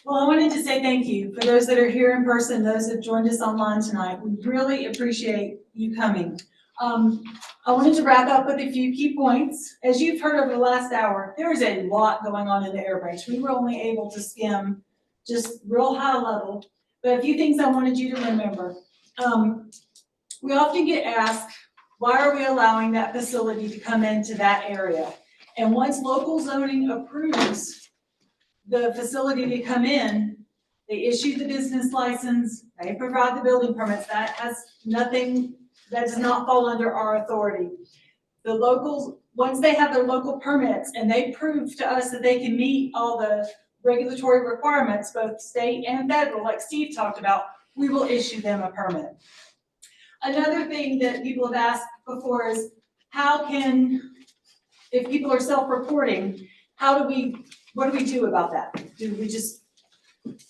Well, I wanted to say thank you for those that are here in person, those that have joined us online tonight. We really appreciate you coming. I wanted to wrap up with a few key points. As you've heard over the last hour, there is a lot going on in the air branch. We were only able to skim just real high level, but a few things I wanted you to remember. We often get asked, why are we allowing that facility to come into that area? And once local zoning approves the facility to come in, they issue the business license, they provide the building permits. That has nothing, that does not fall under our authority. The locals, once they have their local permits and they prove to us that they can meet all the regulatory requirements, both state and federal, like Steve talked about, we will issue them a permit. Another thing that people have asked before is, how can, if people are self-reporting, what do we do about that? Do we just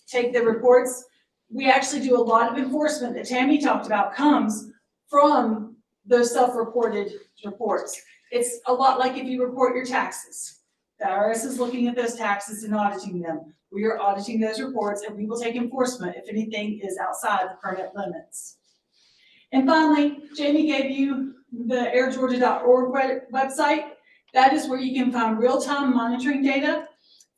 take the reports? We actually do a lot of enforcement that Tammy talked about comes from those self-reported reports. It's a lot like if you report your taxes. The IRS is looking at those taxes and auditing them. We are auditing those reports and we will take enforcement if anything is outside the permit limits. And finally, Jamie gave you the airgeorgia.org website. That is where you can find real-time monitoring data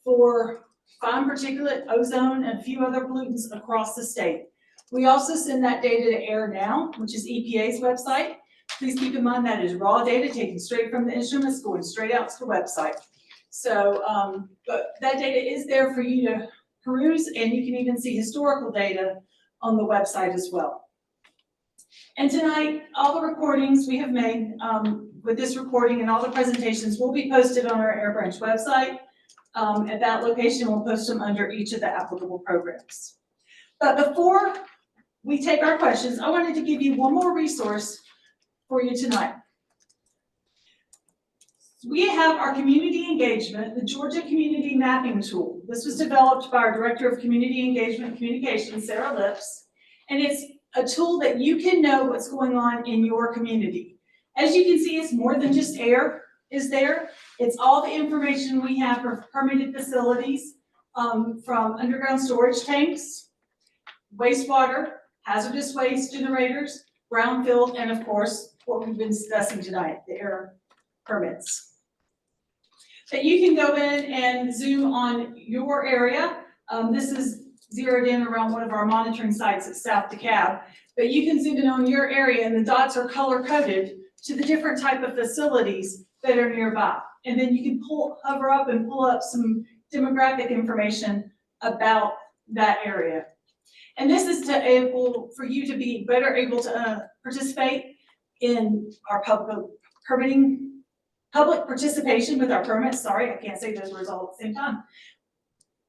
for fine particulate, ozone, and a few other pollutants across the state. We also send that data to Air Now, which is EPA's website. Please keep in mind that is raw data taken straight from the instruments, going straight out to the website. So, but that data is there for you to peruse, and you can even see historical data on the website as well. And tonight, all the recordings we have made with this recording and all the presentations will be posted on our Air Branch website. At that location, we'll post them under each of the applicable programs. But before we take our questions, I wanted to give you one more resource for you tonight. We have our community engagement, the Georgia Community Mapping Tool. This was developed by our Director of Community Engagement and Communications, Sarah Lips, and it's a tool that you can know what's going on in your community. As you can see, it's more than just air is there. It's all the information we have for permitted facilities, from underground storage tanks, wastewater, hazardous waste generators, brownfield, and of course, what we've been discussing tonight, the air permits. But you can go in and zoom on your area. This is zeroed in around one of our monitoring sites at South DeKalb, but you can zoom in on your area and the dots are color coded to the different type of facilities that are nearby. And then you can hover up and pull up some demographic information about that area. And this is for you to be better able to participate in our public participation with our permits. Sorry, I can't say those words all at the same time.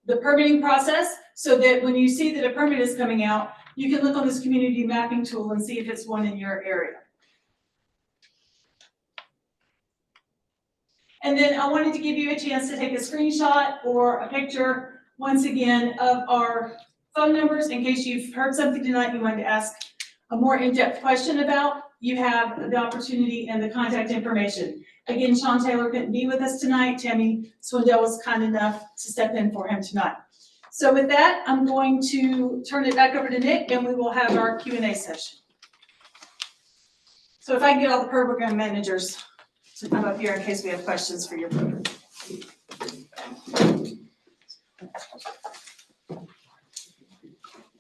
The permitting process, so that when you see that a permit is coming out, you can look on this community mapping tool and see if it's one in your area. And then I wanted to give you a chance to take a screenshot or a picture, once again, of our phone numbers in case you've heard something tonight you wanted to ask a more in-depth question about. You have the opportunity and the contact information. Again, Sean Taylor couldn't be with us tonight. Tammy Swindell was kind enough to step in for him tonight. So with that, I'm going to turn it back over to Nick and we will have our Q&A session. So if I can get all the program managers to come up here in case we have questions for your program.